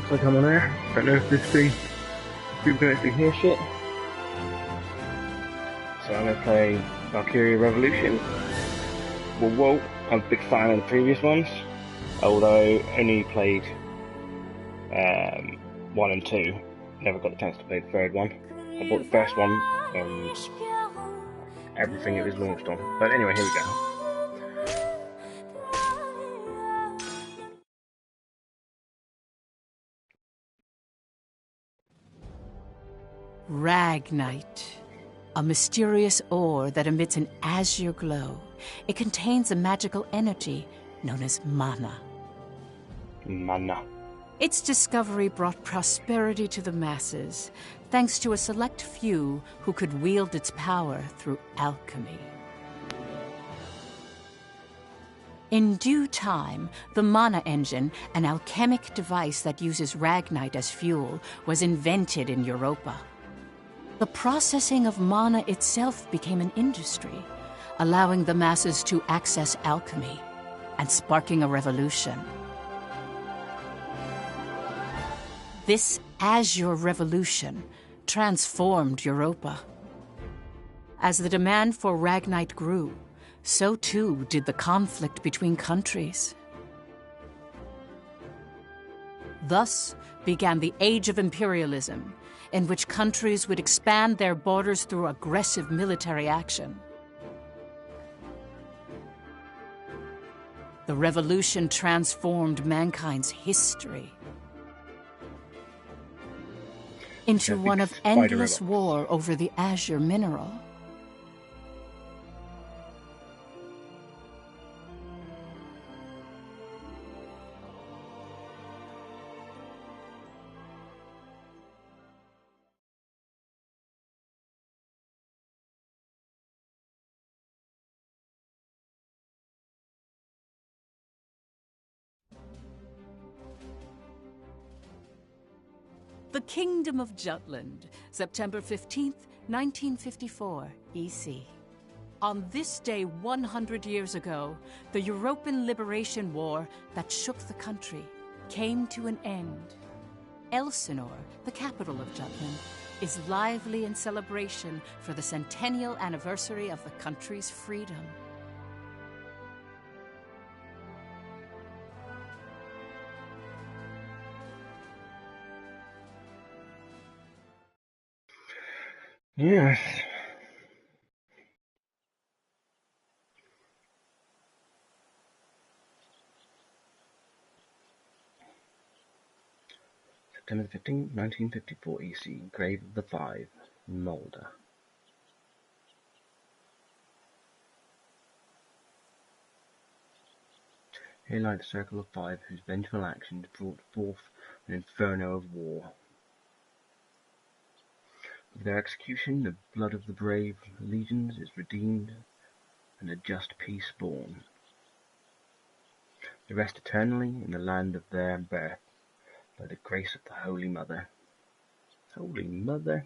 looks like I'm on air. Don't know if this thing, people can actually hear shit. So I'm gonna play Valkyria Revolution. Whoa, I'm a big fan of the previous ones, although I only played 1 and 2. Never got the chance to play the third one. I bought the first one on everything it was launched on. But anyway, here we go. Ragnite, a mysterious ore that emits an azure glow. It contains a magical energy known as mana. Mana. Its discovery brought prosperity to the masses, thanks to a select few who could wield its power through alchemy. In due time, the mana engine, an alchemic device that uses Ragnite as fuel, was invented in Europa. The processing of mana itself became an industry, allowing the masses to access alchemy and sparking a revolution. This Azure Revolution transformed Europa. As the demand for Ragnite grew, so too did the conflict between countries. Thus began the Age of Imperialism, in which countries would expand their borders through aggressive military action. The revolution transformed mankind's history into one of endless war over the azure mineral. The Kingdom of Jutland, September 15th, 1954, EC. On this day 100 years ago, the European Liberation War that shook the country came to an end. Elsinore, the capital of Jutland, is lively in celebration for the centennial anniversary of the country's freedom. Yes. September 15, 1954 EC, Grave of the Five, Mulder. Here lie the circle of five whose vengeful actions brought forth an inferno of war. With their execution, the blood of the brave legions is redeemed, and a just peace born. They rest eternally in the land of their birth, by the grace of the Holy Mother. Holy Mother?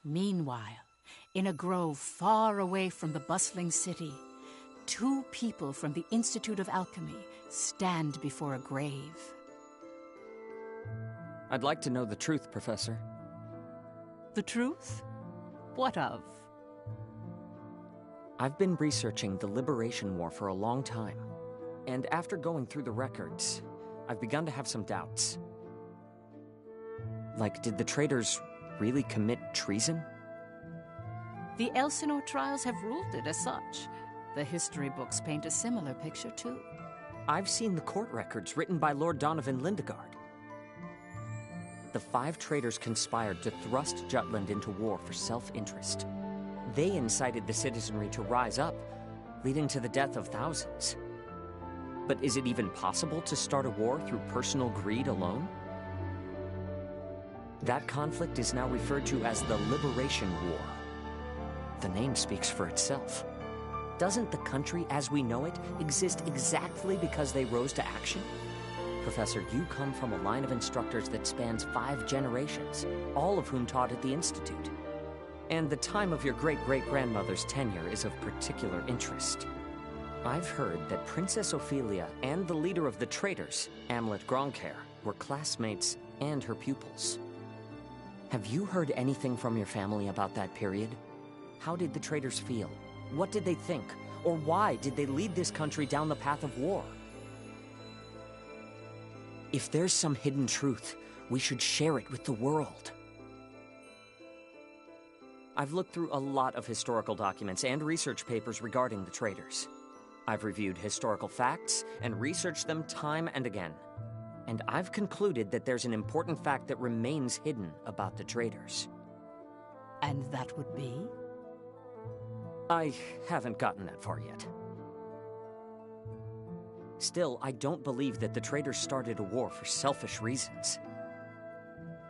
Meanwhile, in a grove far away from the bustling city, two people from the Institute of Alchemy stand before a grave. I'd like to know the truth, Professor. The truth? What of? I've been researching the Liberation War for a long time, and after going through the records, I've begun to have some doubts. Like, did the traitors really commit treason? The Elsinore trials have ruled it as such. The history books paint a similar picture, too. I've seen the court records written by Lord Donovan Lindegard. The five traitors conspired to thrust Jutland into war for self-interest. They incited the citizenry to rise up, leading to the death of thousands. But is it even possible to start a war through personal greed alone? That conflict is now referred to as the Liberation War. The name speaks for itself. Doesn't the country as we know it exist exactly because they rose to action? Professor, you come from a line of instructors that spans 5 generations, all of whom taught at the Institute. And the time of your great-great-grandmother's tenure is of particular interest. I've heard that Princess Ophelia and the leader of the traitors, Amlet Gronkair, were classmates and her pupils. Have you heard anything from your family about that period? How did the traitors feel? What did they think? Or why did they lead this country down the path of war? If there's some hidden truth, we should share it with the world. I've looked through a lot of historical documents and research papers regarding the traitors. I've reviewed historical facts and researched them time and again. And I've concluded that there's an important fact that remains hidden about the traitors. And that would be? I haven't gotten that far yet. Still, I don't believe that the traitors started a war for selfish reasons.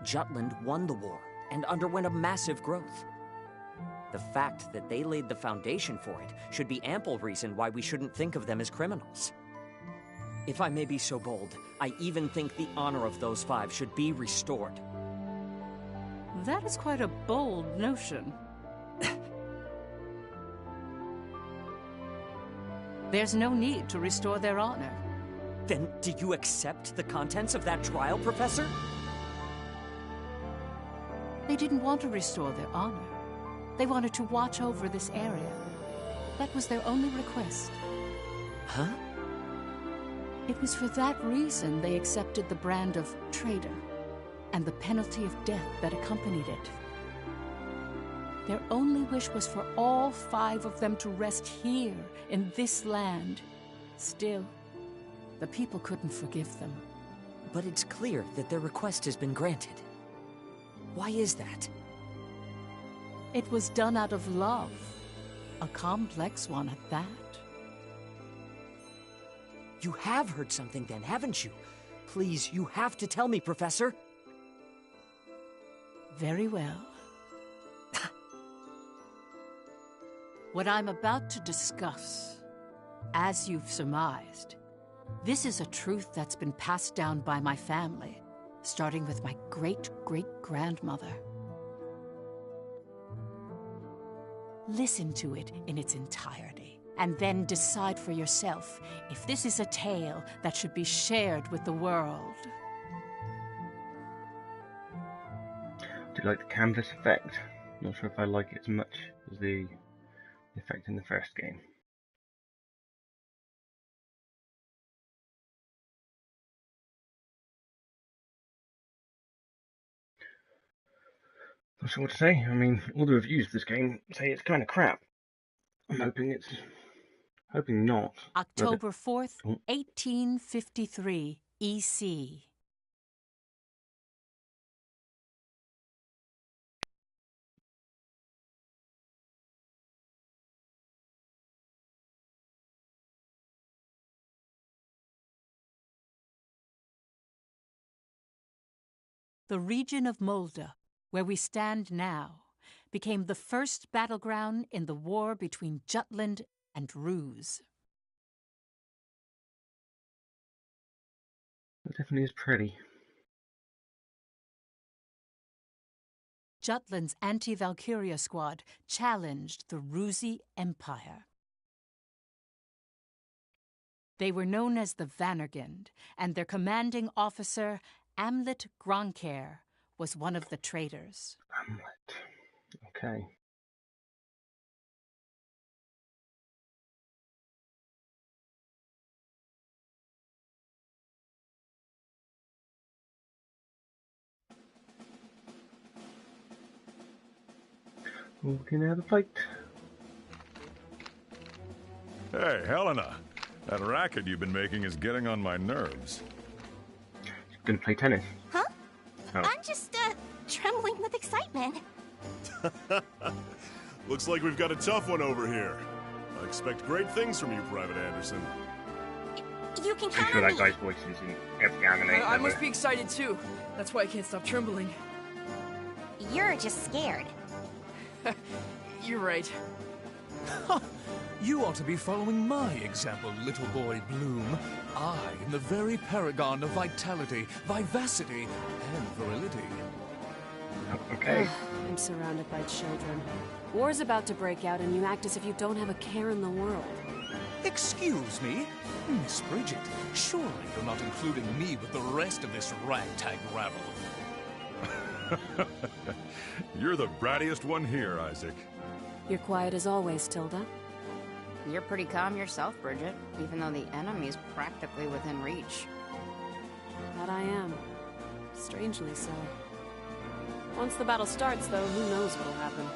Jutland won the war and underwent a massive growth. The fact that they laid the foundation for it should be ample reason why we shouldn't think of them as criminals. If I may be so bold, I even think the honor of those 5 should be restored. That is quite a bold notion. There's no need to restore their honor. Then do you accept the contents of that trial, Professor? They didn't want to restore their honor. They wanted to watch over this area. That was their only request. Huh? It was for that reason they accepted the brand of traitor and the penalty of death that accompanied it. Their only wish was for all 5 of them to rest here in this land. Still, the people couldn't forgive them. But it's clear that their request has been granted. Why is that? It was done out of love. A complex one at that. You have heard something then, haven't you? Please, you have to tell me, Professor. Very well. What I'm about to discuss, as you've surmised, this is a truth that's been passed down by my family, starting with my great-great-grandmother. Listen to it in its entirety, and then decide for yourself if this is a tale that should be shared with the world. Do you like the canvas effect? Not sure if I like it as much as the effect in the first game. Not sure what to say. I mean, all the reviews of this game say it's kind of crap. I'm hoping not. October 4th, 1853, EC. The region of Molde, where we stand now, became the first battleground in the war between Jutland and Ruse. It definitely is pretty. Jutland's anti-Valkyria squad challenged the Rusi Empire. They were known as the Vannergund, and their commanding officer, Amlet Gronkair, was one of the traitors. Amlet. Okay. Okay, now the fight. Hey, Helena. That racket you've been making is getting on my nerves. Gonna play tennis. Huh? Oh. I'm just, trembling with excitement. Looks like we've got a tough one over here. I expect great things from you, Private Anderson. You can I'm count sure on that me. guy's voice is in every anime I ever. must be excited too. That's why I can't stop trembling. You're just scared. You're right. You ought to be following my example, little boy Bloom. I am the very paragon of vitality, vivacity, and virility. Okay. I'm surrounded by children. War's about to break out and you act as if you don't have a care in the world. Excuse me? Miss Bridget, surely you're not including me with the rest of this ragtag rabble. You're the brattiest one here, Isaac. You're quiet as always, Tilda. You're pretty calm yourself, Bridget, even though the enemy's practically within reach. That I am. Strangely so. Once the battle starts, though, who knows what'll happen.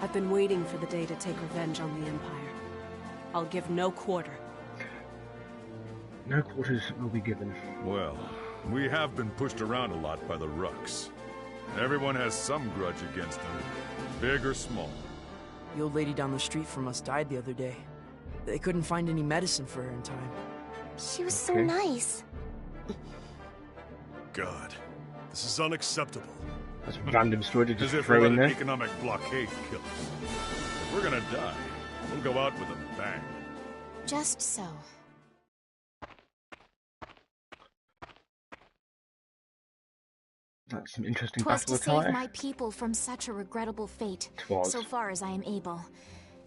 I've been waiting for the day to take revenge on the Empire. I'll give no quarter. No quarters will be given. Well, we have been pushed around a lot by the Rucks. Everyone has some grudge against them, big or small. The old lady down the street from us died the other day. They couldn't find any medicine for her in time. She was so nice. God, this is unacceptable. That's a random story to As just if throw we'll in let an there. economic blockade kill us. If we're gonna die, we'll go out with a bang. Just so. That's some interesting 'Twas battle to save attire. my people from such a regrettable fate, 'Twas. so far as I am able,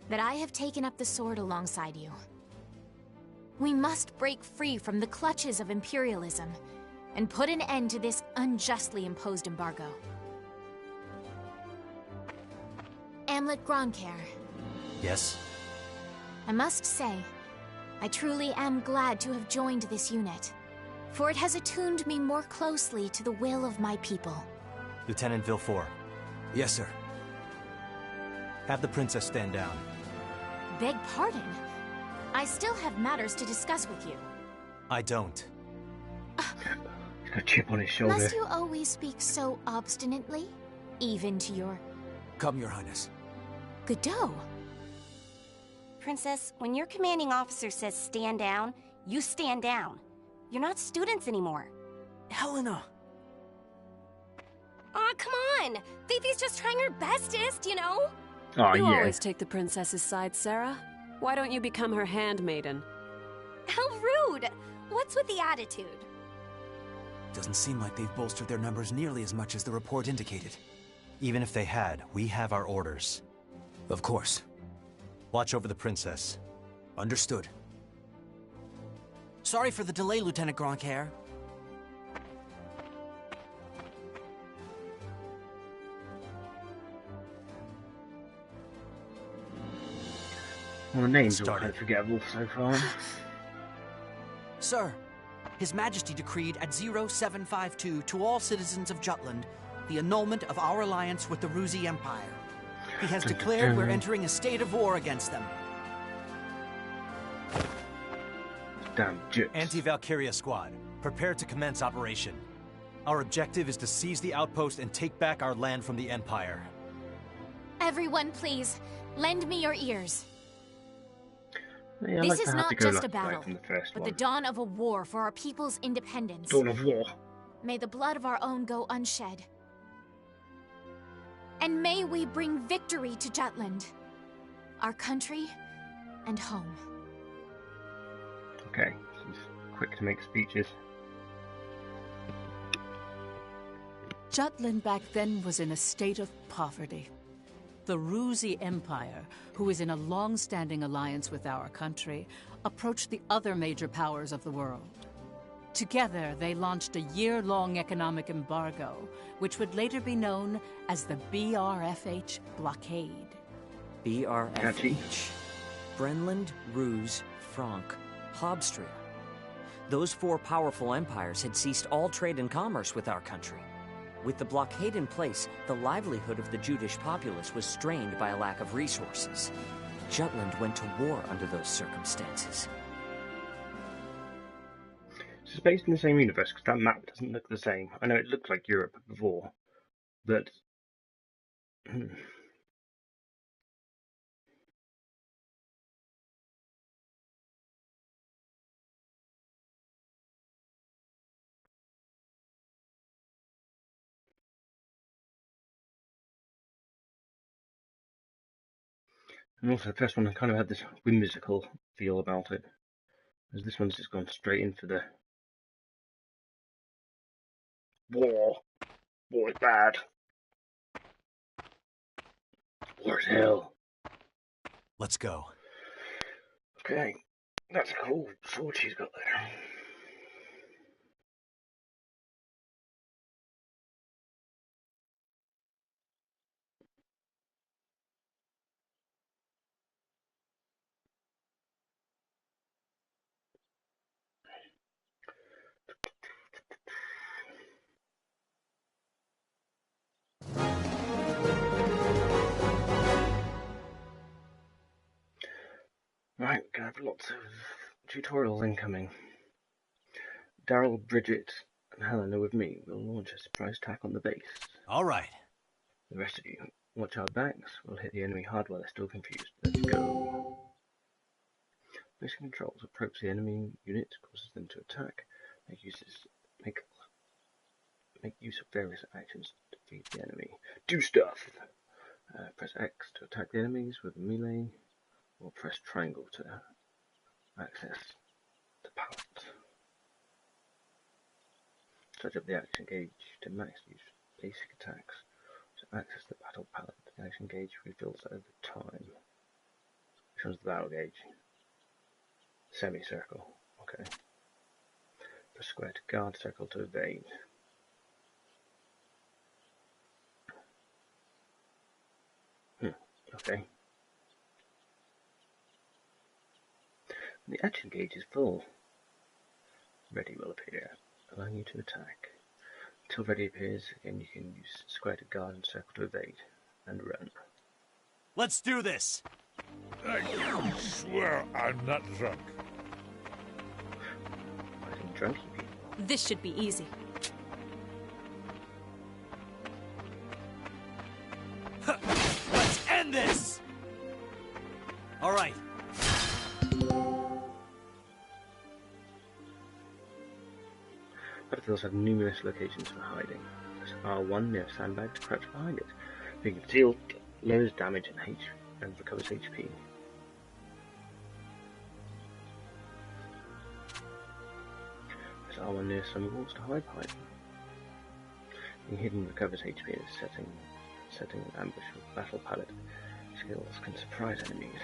that I have taken up the sword alongside you. We must break free from the clutches of imperialism and put an end to this unjustly imposed embargo. Amlet Gronkair, Yes? I must say, I truly am glad to have joined this unit, for it has attuned me more closely to the will of my people. Lieutenant Villefort. Yes, sir. Have the princess stand down. Beg pardon? I still have matters to discuss with you. I don't. He's got a chip on his shoulder. Must you always speak so obstinately? Even to your Come, Your Highness. Godot? Princess, when your commanding officer says stand down, you stand down. You're not students anymore. Helena! Aw, come on! Fifi's just trying her bestest, you know? Oh, You yeah. always take the princess's side, Sarah. Why don't you become her handmaiden? How rude! What's with the attitude? Doesn't seem like they've bolstered their numbers nearly as much as the report indicated. Even if they had, we have our orders. Of course. Watch over the princess. Understood. Sorry for the delay, Lieutenant Gronkair. Well, the names are Started. quite forgettable so far. Sir, His Majesty decreed at 0752 to all citizens of Jutland the annulment of our alliance with the Ruzi Empire. He has declared we're entering a state of war against them. Damn jits. Anti-Valkyria squad, prepare to commence operation. Our objective is to seize the outpost and take back our land from the Empire. Everyone, please, lend me your ears. Yeah, This like is to have not to go just a like battle, from the first but one. the dawn of a war for our people's independence. Dawn of war. May the blood of our own go unshed. And may we bring victory to Jutland, our country and home. Okay, she's quick to make speeches. Jutland back then was in a state of poverty. The Ruzi Empire, who is in a long-standing alliance with our country, approached the other major powers of the world. Together, they launched a year-long economic embargo, which would later be known as the BRFH blockade. BRFH. Brenland, Ruse, Frank, Hobstria. Those four powerful empires had ceased all trade and commerce with our country. With the blockade in place, the livelihood of the Judish populace was strained by a lack of resources. Jutland went to war under those circumstances. So it's based in the same universe, because that map doesn't look the same. I know it looked like Europe before, but... And also, the first one kind of had this whimsical feel about it, whereas this one's just gone straight in for the war. War is bad. War is hell. Let's go. Okay. That's a cool sword she's got there. Right, we're gonna have lots of tutorials incoming. Daryl, Bridget, and Helen are with me. We'll launch a surprise attack on the base. Alright. The rest of you, watch our backs. We'll hit the enemy hard while they're still confused. Let's go. Basic controls. Approach the enemy unit, causes them to attack. Make use of various actions to defeat the enemy. Do stuff! Press X to attack the enemies with a melee, or press triangle to access the palette. Touch up the action gauge to max use basic attacks. To access the battle palette, the action gauge refills over time. Which one's the battle gauge? Semicircle. Okay. Press square to guard, circle to evade. Okay. The action gauge is full. Ready will appear, allowing you to attack. Until ready appears, again you can use square to guard and circle to evade, and run. Let's do this! I swear I'm not drunk. Fighting drunky people. This should be easy. Let's end this! Alright. Battlefields have numerous locations for hiding. Press R1 near a sandbag to crouch behind it. Being concealed lowers damage and recovers HP. Press R1 near some walls to hide behind. Being hidden recovers HP and setting an ambush with battle palette. Skills can surprise enemies.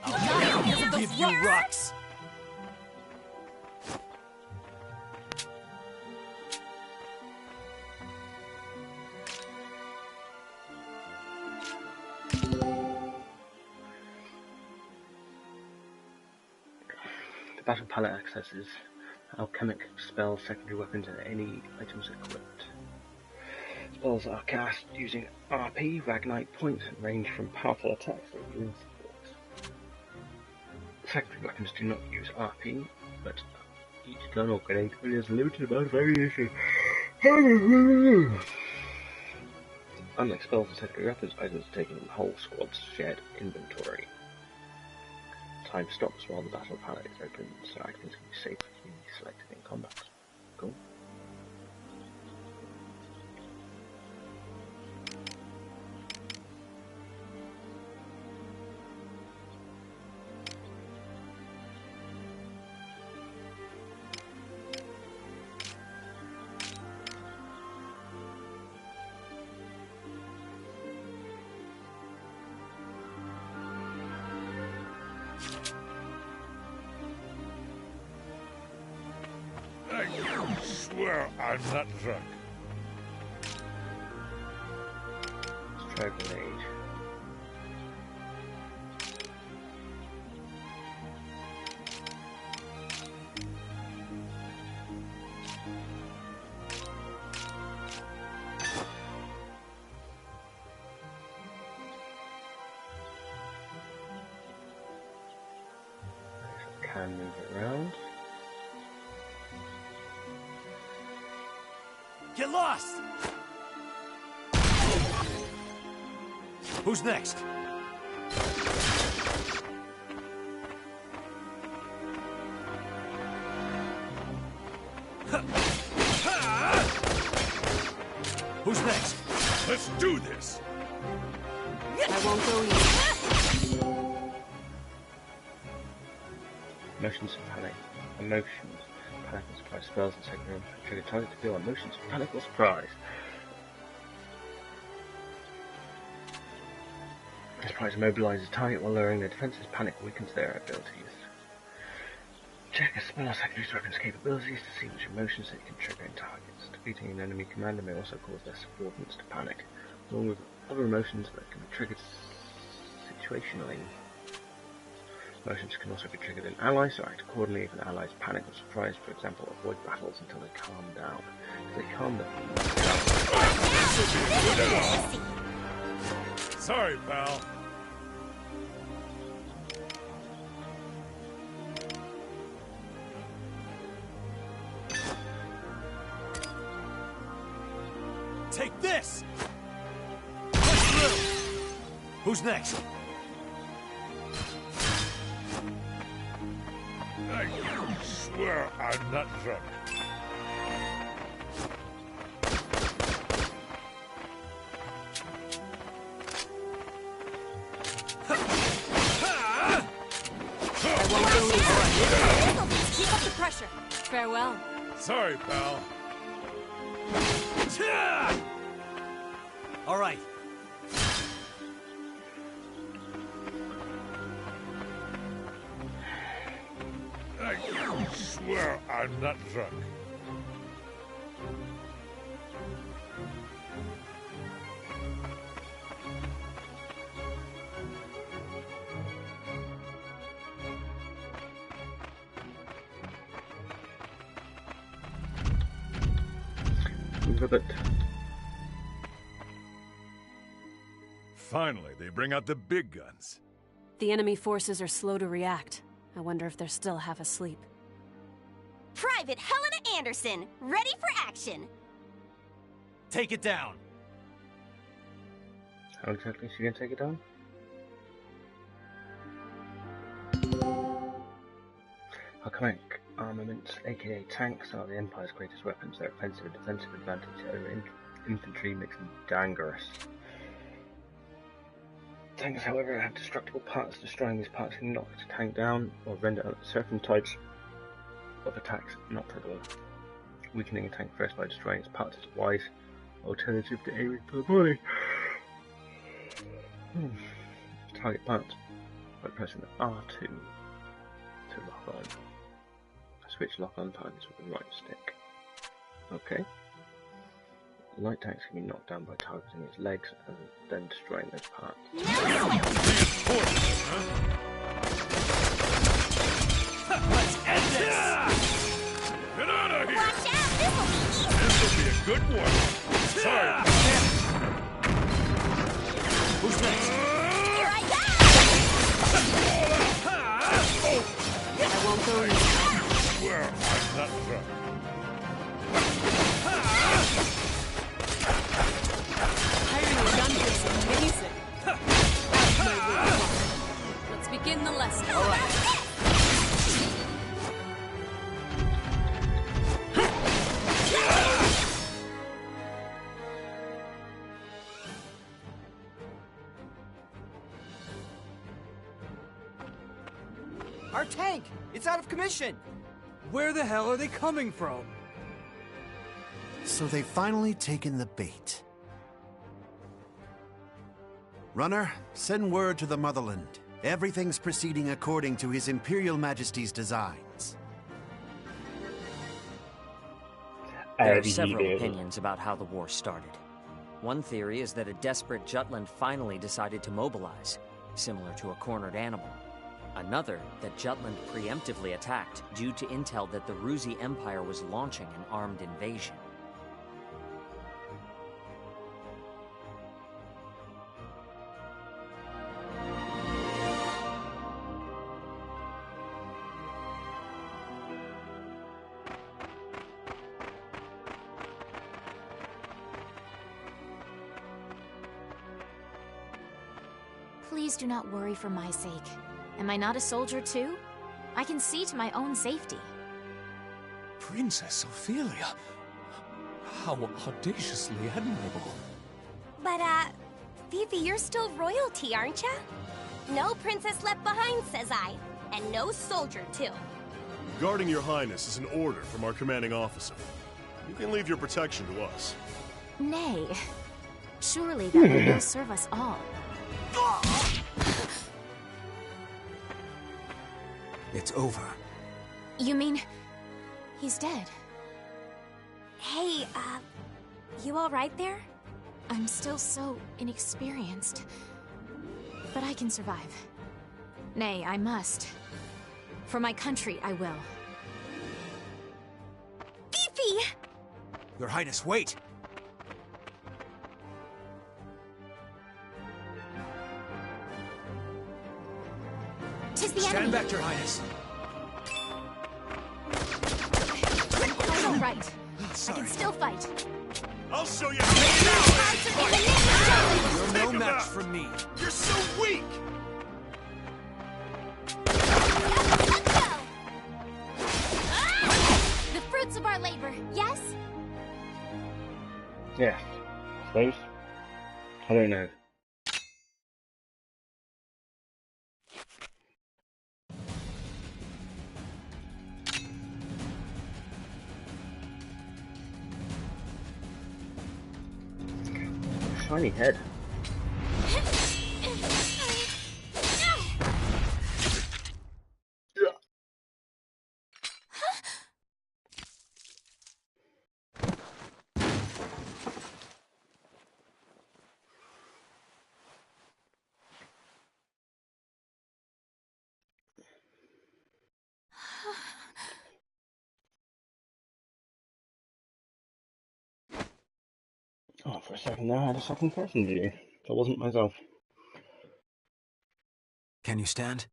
I'll give you rocks! The battle palette accesses alchemic spells, secondary weapons, and any items equipped. Spells are cast using RP, Ragnite points, and range from powerful attacks to healing support. Secondary weapons do not use RP, but each gun or grenade only has a limited amount of variation. Unlike spells and secondary weapons, items are taken from whole squad's shared inventory. Time stops while the battle palette is open, so items can be safely selected in combat. Cool. I swear I'm not drunk. Let's try grenade. Can move it around. Get lost! Who's next? Who's next? Let's do this! I won't go easy. Motions of panic. Emotions. Panic and surprise spells and secondary trigger target to feel emotions of panic or surprise. This prize immobilizes target while lowering their defenses. Panic weakens their abilities. Check a spell or secondary weapon's capabilities to see which emotions it can trigger in targets. Defeating an enemy commander may also cause their subordinates to panic, along with other emotions that can be triggered situationally. Emotions can also be triggered in allies, so act accordingly if an ally's panic or surprise. For example, avoid battles until they calm down. If they calm down... Sorry, pal. Take this! Push through! Who's next? I swear I'm not drunk. Keep up the pressure. Farewell. Sorry, pal. All right. I swear I'm not drunk. Ribbit. Finally, they bring out the big guns. The enemy forces are slow to react. I wonder if they're still half asleep. Private Helena Anderson, ready for action. Take it down. How exactly is she going to take it down? Archaic armaments, aka tanks, are the Empire's greatest weapons. Their offensive and defensive advantage over infantry makes them dangerous. Tanks, however, have destructible parts. Destroying these parts can knock the tank down or render certain types of attacks inoperable. Weakening a tank first by destroying its parts is a wise alternative to aiming for the body. Target parts by pressing R2 to lock on. Switch lock-on times with the right stick. Okay. Light tanks can be knocked down by targeting its legs and then destroying those parts. Let's end this! Get out of here! Watch out, This will be a good one. Sorry. Who's next? Here I I won't go easy. Swear I'm not drunk. Hiring a gun is amazing. That's my weak spot. Let's begin the lesson. All right. Our tank! It's out of commission! Where the hell are they coming from? So they've finally taken the bait. Runner, send word to the Motherland. Everything's proceeding according to His Imperial Majesty's designs. There are several opinions about how the war started. One theory is that a desperate Jutland finally decided to mobilize, similar to a cornered animal. Another, that Jutland preemptively attacked due to intel that the Ruzi Empire was launching an armed invasion. Please do not worry for my sake. Am I not a soldier too? I can see to my own safety. Princess Ophelia. How audaciously admirable. But, Fifi, you're still royalty, aren't ya? No princess left behind, says I. And no soldier, too. Guarding your highness is an order from our commanding officer. You can leave your protection to us. Nay. Surely that will serve us all. It's over. You mean he's dead? Hey, you alright there? I'm still so inexperienced. But I can survive. Nay, I must. For my country, I will. Fifi! Your Highness, wait! Tis the Stand enemy. back, Your Highness. I'm quite all right. I can still fight. I'll show you how to You're no match for me. You're so weak! The fruits of our labor, yes? Yeah, I suppose. I don't know. Shiny head. Oh, for a second there, I had a second person view. That wasn't myself. Can you stand?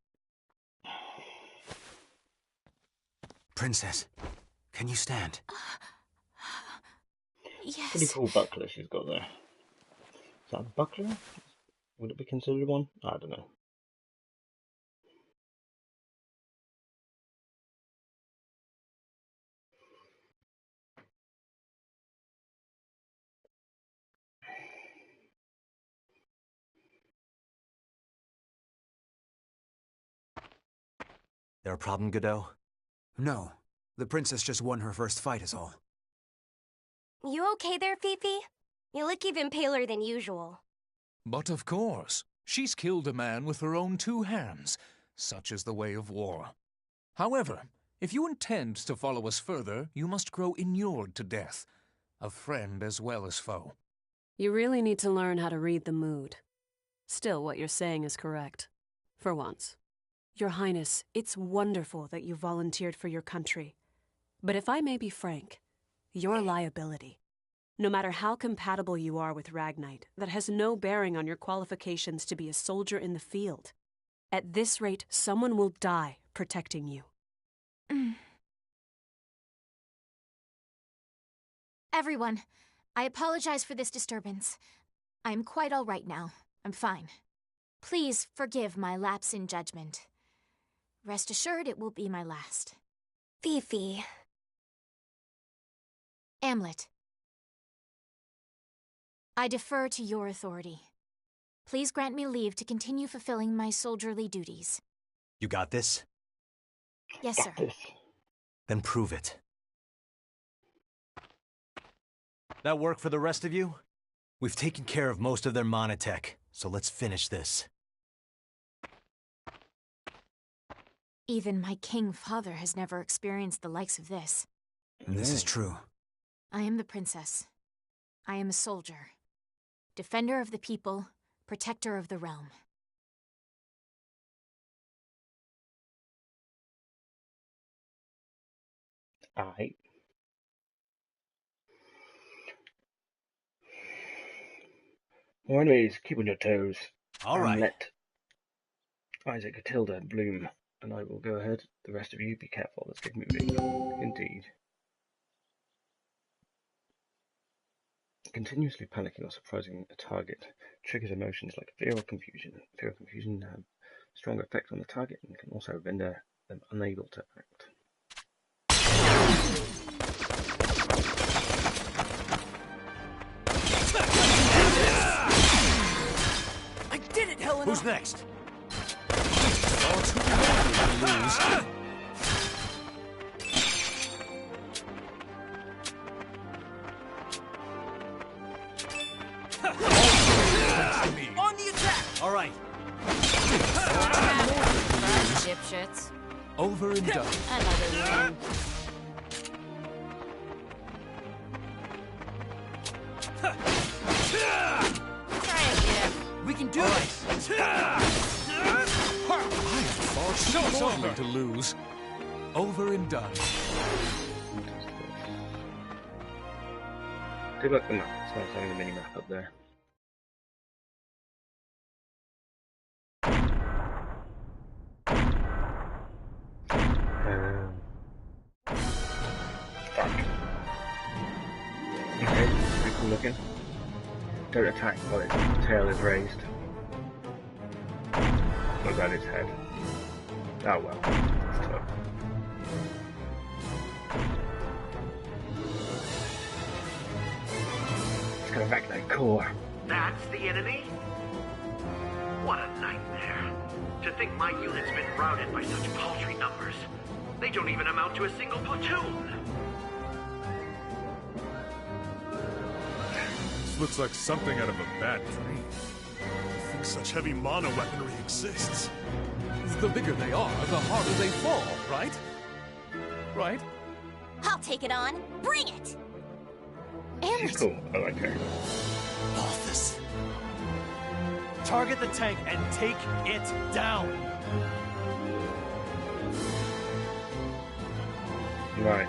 Princess, can you stand? Yes. Pretty cool buckler she's got there. Is that a buckler? Would it be considered one? I don't know. There a problem, Godot? No. The princess just won her first fight is all. You okay there, Fifi? You look even paler than usual. But of course, she's killed a man with her own 2 hands. Such is the way of war. However, if you intend to follow us further, you must grow inured to death, a friend as well as foe. You really need to learn how to read the mood. Still, what you're saying is correct. For once. Your Highness, it's wonderful that you volunteered for your country. But if I may be frank, you're a liability. No matter how compatible you are with Ragnite, that has no bearing on your qualifications to be a soldier in the field. At this rate, someone will die protecting you. Everyone, I apologize for this disturbance. I'm quite all right now. I'm fine. Please forgive my lapse in judgment. Rest assured it will be my last. Fifi. Amlet. I defer to your authority. Please grant me leave to continue fulfilling my soldierly duties. You got this? Yes, sir. Then prove it. That work for the rest of you? We've taken care of most of their monotech, so let's finish this. Even my king father has never experienced the likes of this. This is true. I am the princess. I am a soldier. Defender of the people, protector of the realm. Aye. Well, anyways, keep on your toes. All right. Let Isaac Matilda bloom, and I will go ahead. The rest of you, be careful. Let's get moving. Indeed. Continuously panicking or surprising a target triggers emotions like fear or confusion. Fear or confusion have strong effect on the target and can also render them unable to act. I did it, Helena! Who's next? On the attack! All right, dipshits. Over and done. Another one. Try again. We can do this! I am far too lonely to lose. Over and done. Take a look at the map. It's nice having the mini map up there. Fuck. Okay, pretty cool looking. Don't attack while its tail is raised. What about its head? Oh well, it's tough. It's gonna wreck that core. That's the enemy? What a nightmare. To think my unit's been routed by such paltry numbers. They don't even amount to a single platoon. This looks like something out of a bad dream. I think such heavy mono weaponry exists. The bigger they are, the harder they fall, right? Right? I'll take it on. Bring it! She's cool. I like her. Balthus. Target the tank and take it down. Right.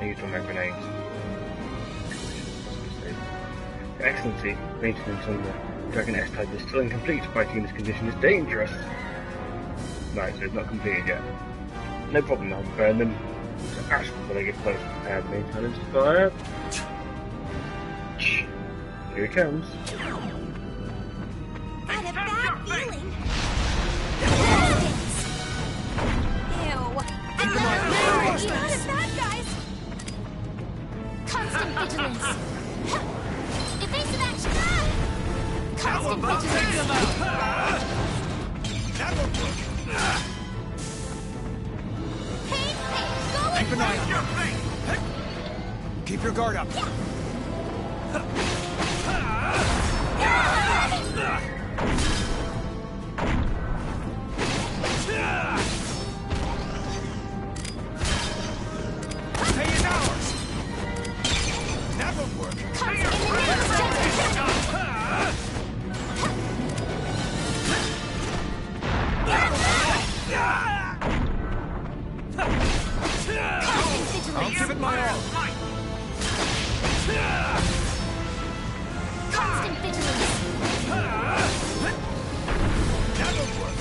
I used all my grenades. Your Excellency, maintenance on the Dragon S-type is still incomplete. Fighting in this condition is dangerous. Right, so it's not completed yet. No problem, I'll burn them to ash before they get close to prepare the main cannons to fire. Here he comes. I had a bad feeling. Ew. Not as bad, guys. Constant vigilance. Evasive action. Constant vigilance. Keep an eye on him. Keep your guard up. Stay in ours. That won't work. I'll give it my all. Constant vigilance. That'll work.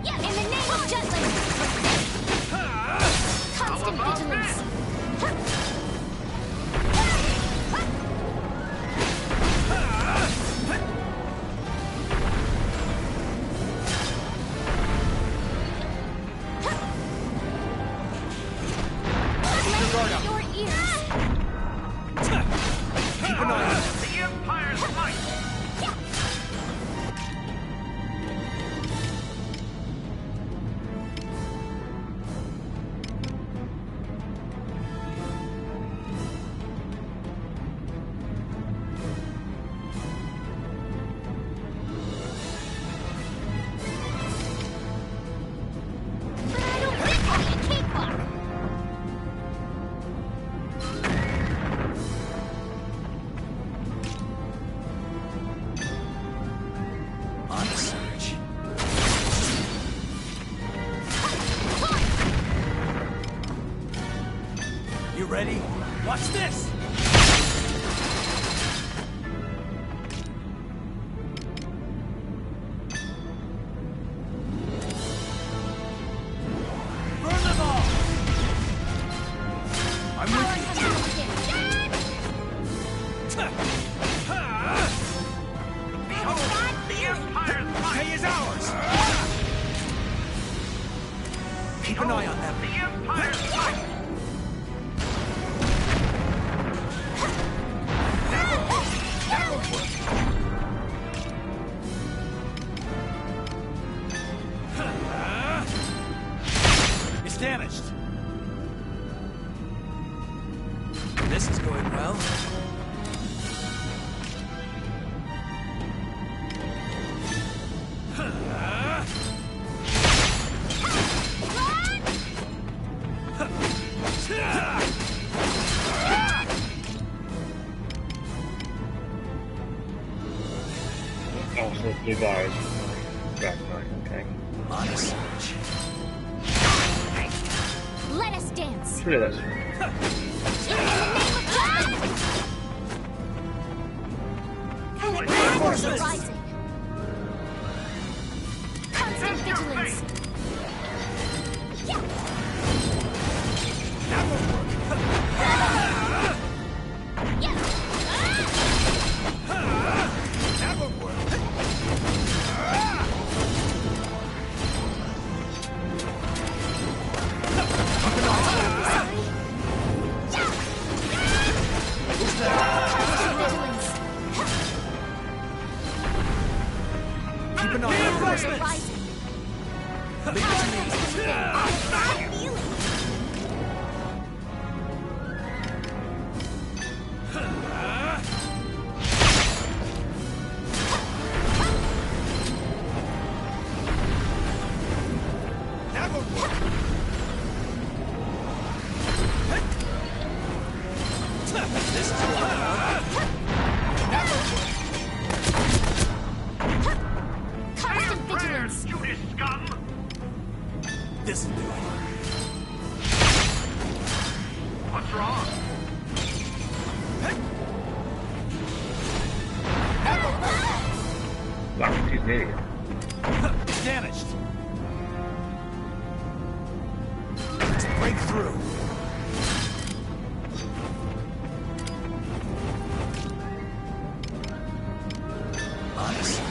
In the name of Jutland. Constant vigilance. Your ears. Keep an eye on him. The Empire's might! But I don't think I'll be a cakewalk. On the surge. You ready? Watch this! Burn them all! I'm with you. Behold, the Empire's might! Day is ours! Keep an eye on them. The Empire's might! That'll work. It's damaged. This is going well. Oh, so blue bars. Right, okay. Let us dance. Surely that's Rising. Constant vigilance. Keep an eye on reinforcements. Rising. Leave it to me. This is Constant vigilance. Judas scum! This'll do it. What's wrong? wow, he's an idiot. Damaged. Let's break through. Honest.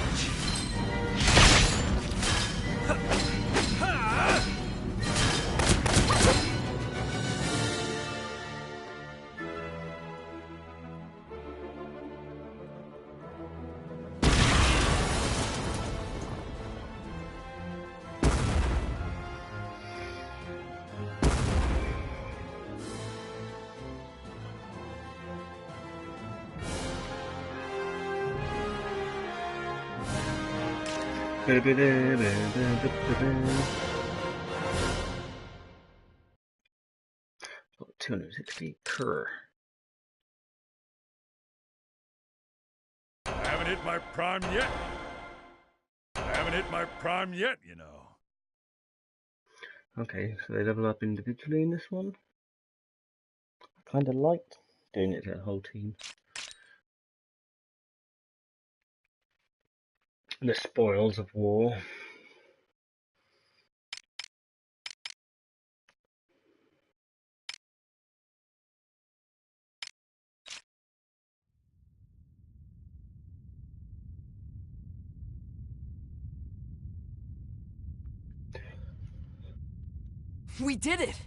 Got 260 cur. I haven't hit my prime yet. I haven't hit my prime yet, you know. Okay, so they level up individually in this one. I kind of liked doing it to the whole team. The spoils of war. We did it!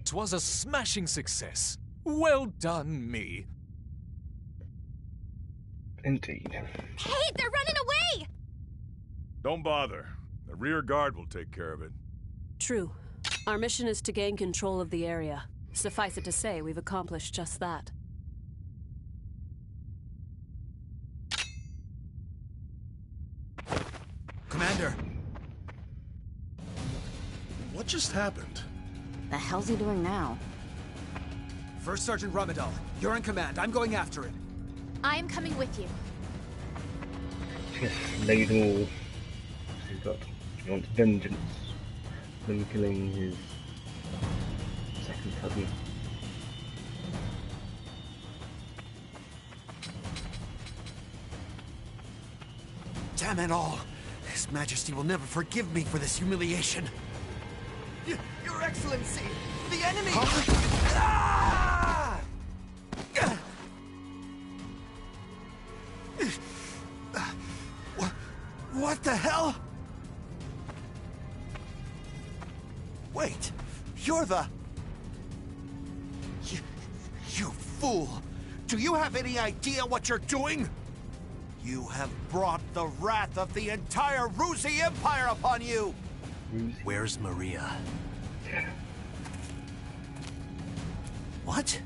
'Twas a smashing success. Well done, me. Indeed. Hey, they're running away! Don't bother. The rear guard will take care of it. True. Our mission is to gain control of the area. Suffice it to say, we've accomplished just that. Commander. What just happened? The hell's he doing now? First Sergeant Ramadal, you're in command. I'm going after it. I am coming with you. Just laid all. He wants vengeance. Them killing his second cousin. Damn it all! His Majesty will never forgive me for this humiliation. Your Excellency! The enemy! What the hell? Wait, you're the... You fool! Do you have any idea what you're doing? You have brought the wrath of the entire Ruzi Empire upon you! Where's Maria? What?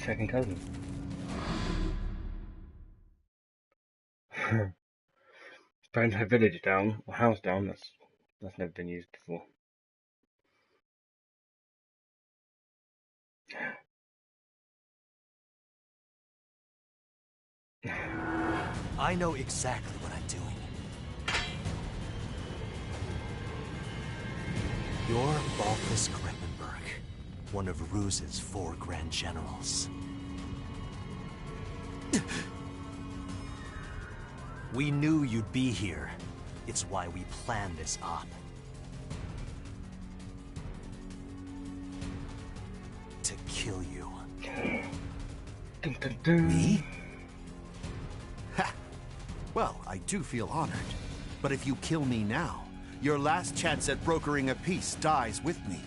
Second cousin. Burn her village down, or house down, that's never been used before. I know exactly what I'm doing. You're Balthus Kremenberg, one of Ruse's 4 Grand Generals. We knew you'd be here. It's why we planned this op. To kill you. Dun, dun, dun. Me? Ha! Well, I do feel honored. But if you kill me now, your last chance at brokering a peace dies with me.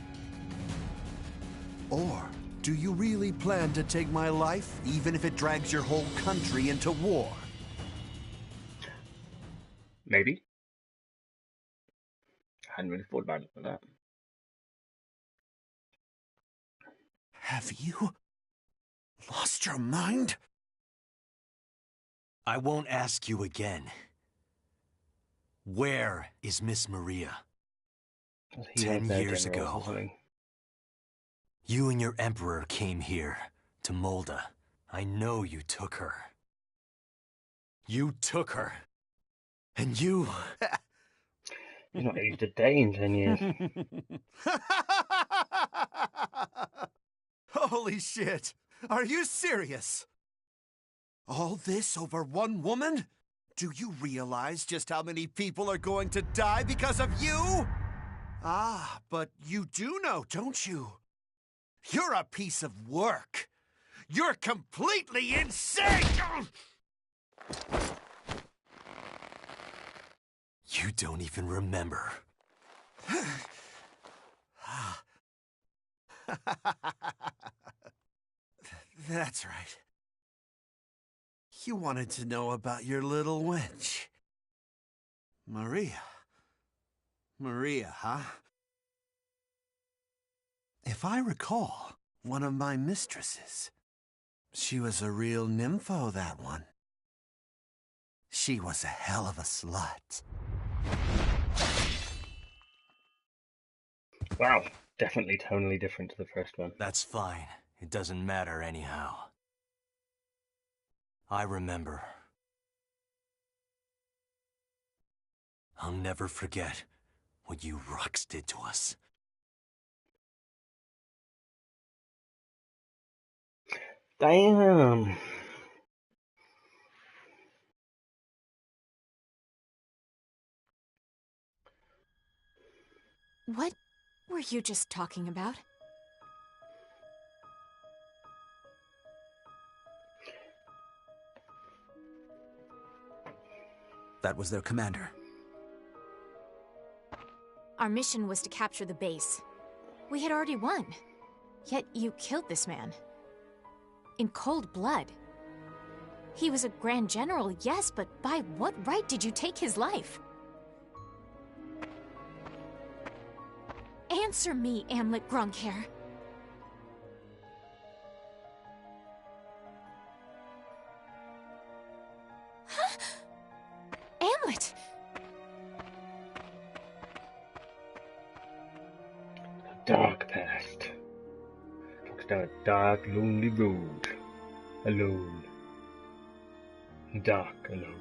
Or do you really plan to take my life, even if it drags your whole country into war? Maybe. I hadn't really thought about it like that. Have you lost your mind? I won't ask you again. Where is Miss Maria? 10 years ago, you and your Emperor came here, to Molda. I know you took her. You took her. And you... You've not aged a day in 10 years. Holy shit! Are you serious? All this over one woman? Do you realize just how many people are going to die because of you? Ah, but you do know, don't you? You're a piece of work. You're completely insane! You don't even remember. That's right. You wanted to know about your little wench. Maria. Maria, huh? If I recall, one of my mistresses. She was a real nympho, that one. She was a hell of a slut. Wow, definitely tonally different to the first one. That's fine. It doesn't matter anyhow. I remember. I'll never forget what you Rux did to us. Damn. What were you just talking about? That was their commander. Our mission was to capture the base. We had already won. Yet you killed this man. In cold blood. He was a Grand General, yes, but by what right did you take his life? Answer me, Amlet Grunkhair. Huh? Amlet! Dark past. Talks down a dark, lonely road. Alone. Dark alone.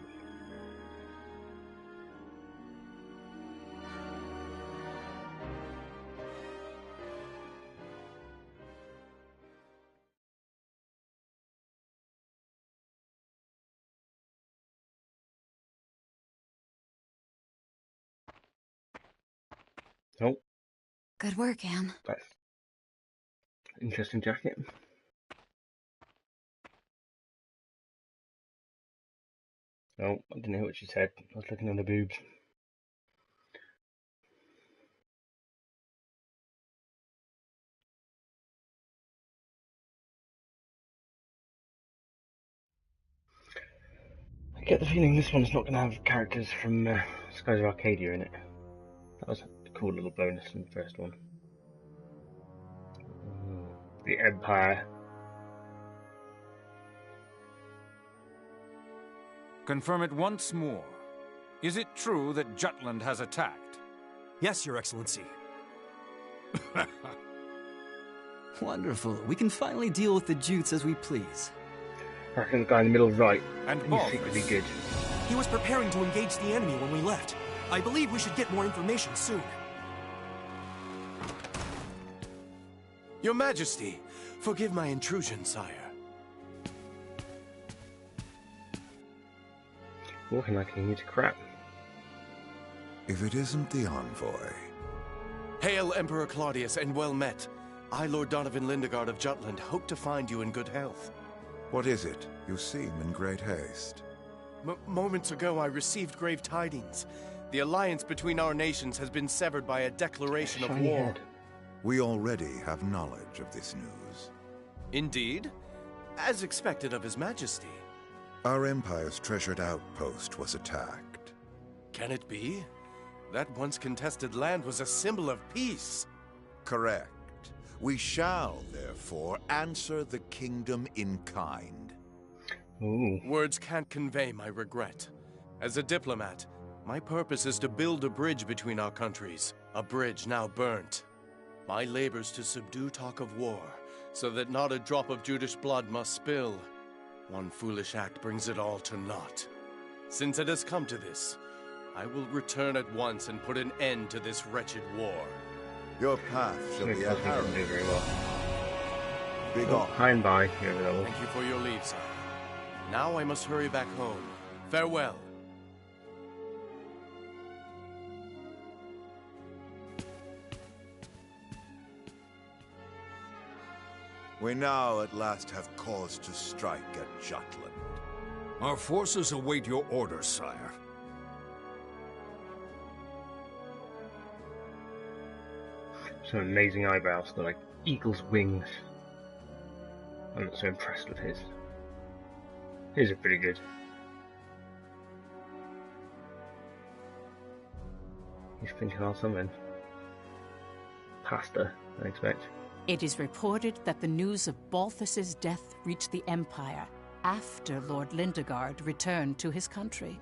Oh. Good work, Am. That's interesting jacket. Oh, I didn't hear what she said. I was looking on the boobs. I get the feeling this one's not going to have characters from Skies of Arcadia in it. That was a cool little bonus in the first one. The Empire. Confirm it once more. Is it true that Jutland has attacked? Yes, Your Excellency. Wonderful. We can finally deal with the Jutes as we please. I reckon the guy in the middle right. And He's Balthus. secretly good. He was preparing to engage the enemy when we left. I believe we should get more information soon. Your Majesty, forgive my intrusion, sire. Walking like he needs crap. If it isn't the envoy. Hail, Emperor Claudius, and well met. I, Lord Donovan Lindegard of Jutland, hope to find you in good health. What is it? You seem in great haste. Moments ago, I received grave tidings. The alliance between our nations has been severed by a declaration of war. We already have knowledge of this news. Indeed? As expected of His Majesty. Our Empire's treasured outpost was attacked. Can it be? That once contested land was a symbol of peace. Correct. We shall, therefore, answer the kingdom in kind. Ooh. Words can't convey my regret. As a diplomat, my purpose is to build a bridge between our countries, a bridge now burnt. My labors to subdue talk of war, so that not a drop of Judish blood must spill. One foolish act brings it all to naught. Since it has come to this, I will return at once and put an end to this wretched war. Your path shall be a harrow. Do very well. Big off. High and by, here we go. Thank you for your leave, sire. Now I must hurry back home. Farewell. We now at last have cause to strike at Jutland. Our forces await your orders, sire. Some amazing eyebrows, they're like eagle's wings. I'm not so impressed with his. His are pretty good. He's thinking on something. Pasta, I expect. It is reported that the news of Balthus's death reached the Empire after Lord Lindegard returned to his country.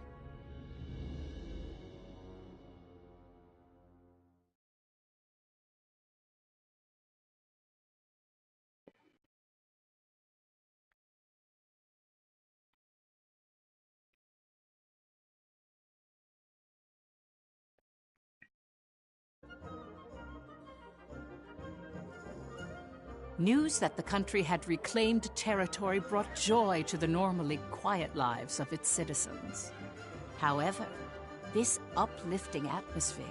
News that the country had reclaimed territory brought joy to the normally quiet lives of its citizens. However, this uplifting atmosphere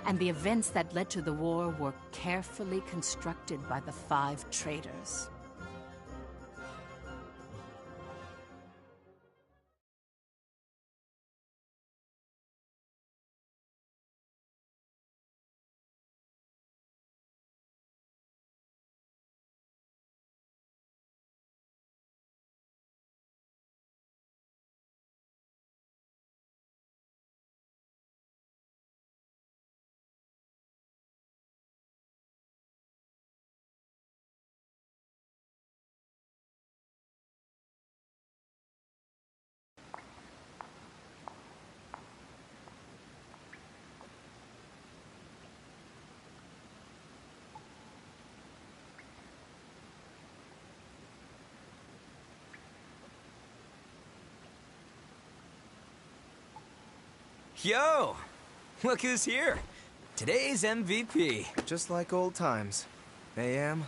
and the events that led to the war were carefully constructed by the 5 traitors. Yo! Look who's here! Today's MVP. Just like old times. AM?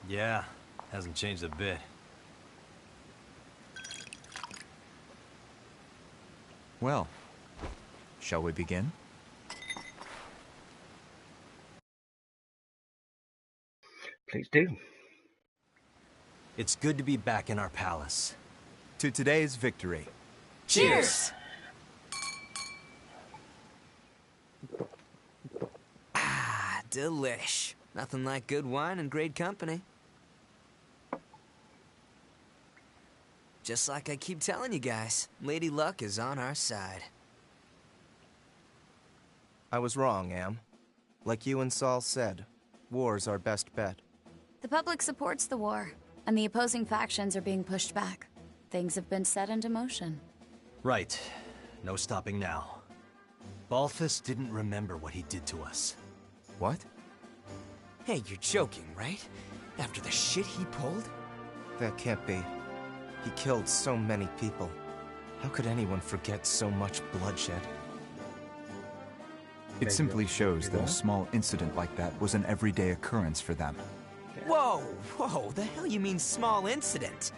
Yeah, hasn't changed a bit. Well, shall we begin? Please do. It's good to be back in our palace. To today's victory. Cheers! Ah, delish. Nothing like good wine and great company. Just like I keep telling you guys, Lady Luck is on our side. I was wrong, Am. Like you and Saul said, war's our best bet. The public supports the war, and the opposing factions are being pushed back. Things have been set into motion. Right. No stopping now. Balthus didn't remember what he did to us. What? Hey, you're joking, right? After the shit he pulled? That can't be. He killed so many people. How could anyone forget so much bloodshed? It simply shows that a small incident like that was an everyday occurrence for them. Whoa, whoa, the hell you mean small incident?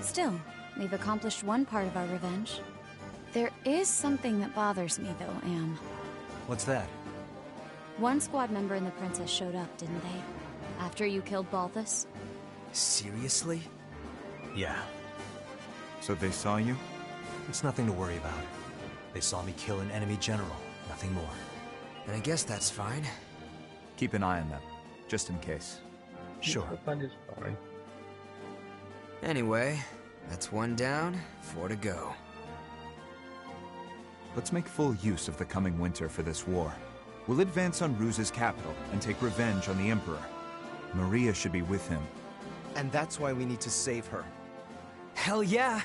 Still, we've accomplished one part of our revenge. There is something that bothers me, though, Am. What's that? One squad member and the princess showed up, didn't they? After you killed Balthus? Seriously? Yeah. So they saw you? It's nothing to worry about. They saw me kill an enemy general, nothing more. And I guess that's fine. Keep an eye on them, just in case. Sure. Anyway, that's one down, 4 to go. Let's make full use of the coming winter for this war. We'll advance on Ruse's capital and take revenge on the Emperor. Maria should be with him. And that's why we need to save her. Hell yeah!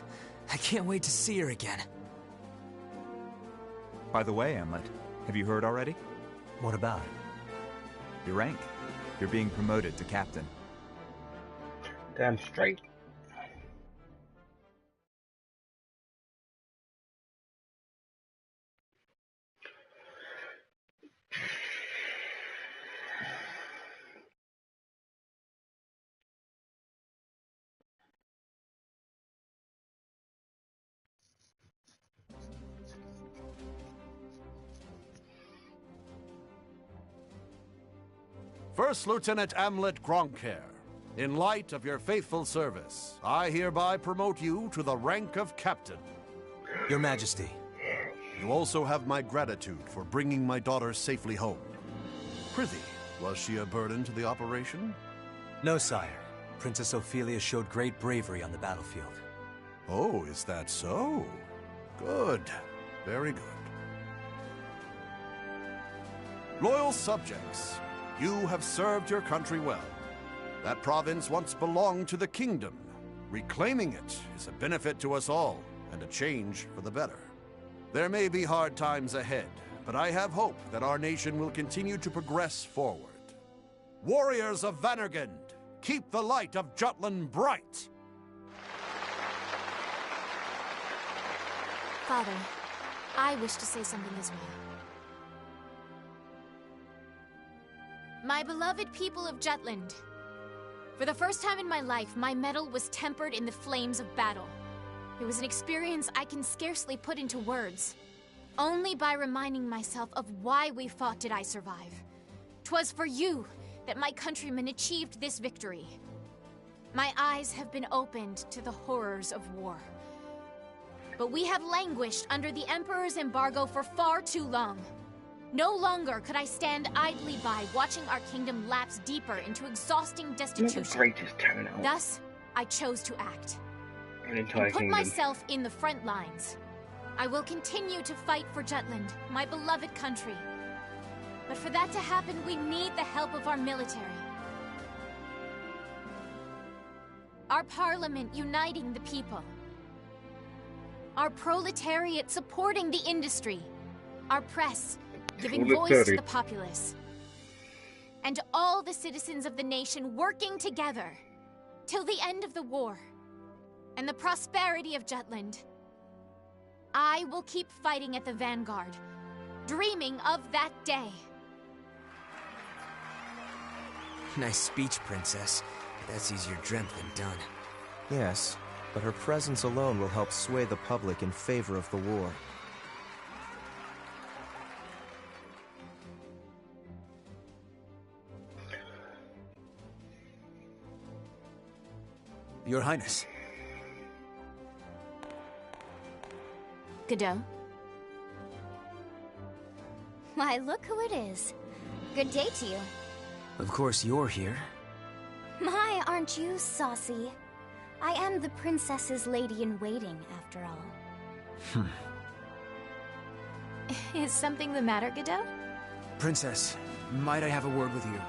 I can't wait to see her again. By the way, Hamlet, have you heard already? What about? Your rank. You're being promoted to captain. Damn straight. First Lieutenant Amlet Gronkair, in light of your faithful service, I hereby promote you to the rank of Captain. Your Majesty. You also have my gratitude for bringing my daughter safely home. Prithee, was she a burden to the operation? No, sire. Princess Ophelia showed great bravery on the battlefield. Oh, is that so? Good. Very good. Loyal subjects, you have served your country well. That province once belonged to the kingdom. Reclaiming it is a benefit to us all, and a change for the better. There may be hard times ahead, but I have hope that our nation will continue to progress forward. Warriors of Vanergand, keep the light of Jutland bright! Father, I wish to say something as well. My beloved people of Jutland, for the first time in my life, my mettle was tempered in the flames of battle. It was an experience I can scarcely put into words. Only by reminding myself of why we fought did I survive. 'Twas for you that my countrymen achieved this victory. My eyes have been opened to the horrors of war. But we have languished under the Emperor's embargo for far too long. No longer could I stand idly by watching our kingdom lapse deeper into exhausting destitution. Not the greatest turnout. Thus, I chose to act. An entire And put kingdom. myself in the front lines. I will continue to fight for Jutland, my beloved country. But for that to happen, we need the help of our military. Our parliament uniting the people. Our proletariat supporting the industry. Our press giving voice to the populace. And all the citizens of the nation working together till the end of the war and the prosperity of Jutland. I will keep fighting at the vanguard, dreaming of that day. Nice speech, Princess. That's easier dreamt than done. Yes, but her presence alone will help sway the public in favor of the war. Your Highness. Godot? Why, look who it is. Good day to you. Of course you're here. My, aren't you saucy? I am the princess's lady-in-waiting, after all. Is something the matter, Godot? Princess, might I have a word with you?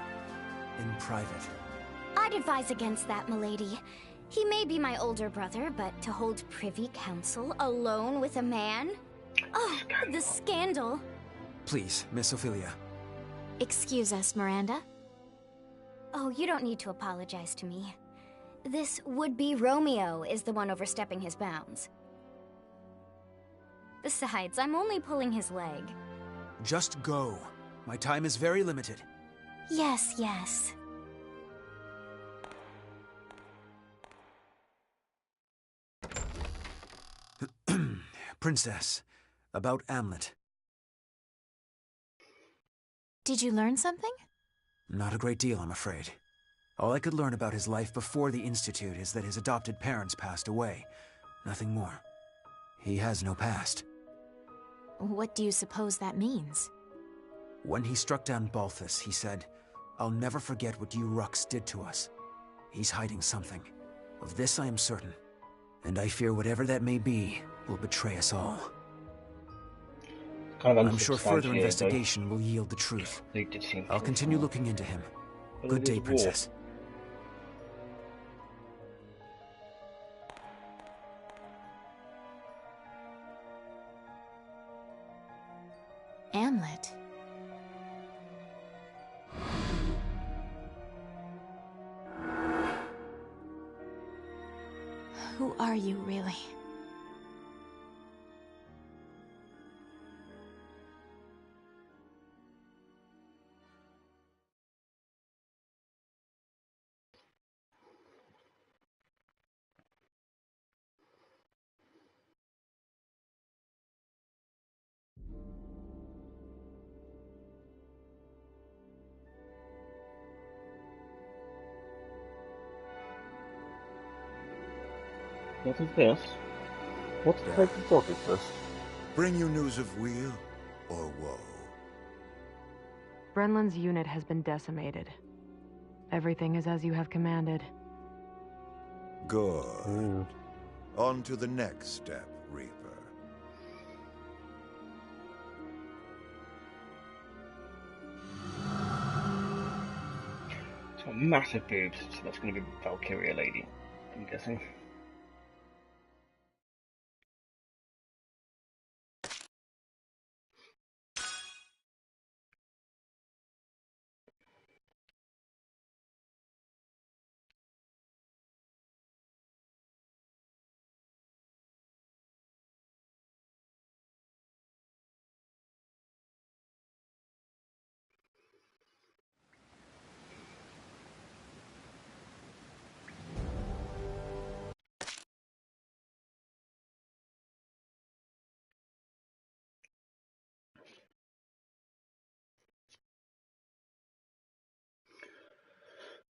In private. I'd advise against that, milady. He may be my older brother, but to hold privy council alone with a man? Oh, the scandal. Please, Miss Ophelia. Excuse us, Miranda. Oh, you don't need to apologize to me. This would-be Romeo is the one overstepping his bounds. Besides, I'm only pulling his leg. Just go. My time is very limited. Yes, yes. Princess, about Amlet. Did you learn something? Not a great deal, I'm afraid. All I could learn about his life before the Institute is that his adopted parents passed away. Nothing more. He has no past. What do you suppose that means? When he struck down Balthus, he said, "I'll never forget what you Ruks did to us." He's hiding something. Of this I am certain. And I fear whatever that may be will betray us all. I'm sure further investigation will yield the truth. I'll continue looking into him. Good day, Princess. Amlet. Who are you, really? What is this? What type of dog is this? Bring you news of weal or woe? Brenlin's unit has been decimated. Everything is as you have commanded. Good. On to the next step, Reaper. It's got massive boobs, so that's going to be Valkyria lady, I'm guessing.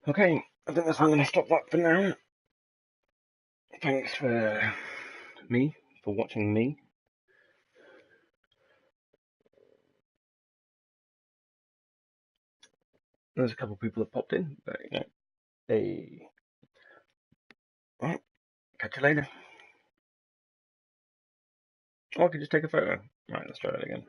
Okay, I think that's how I'm going to stop that for now. Thanks for watching me. There's a couple of people that popped in, but you know, Alright, catch you later. Oh, I can just take a photo. Right, let's try that again.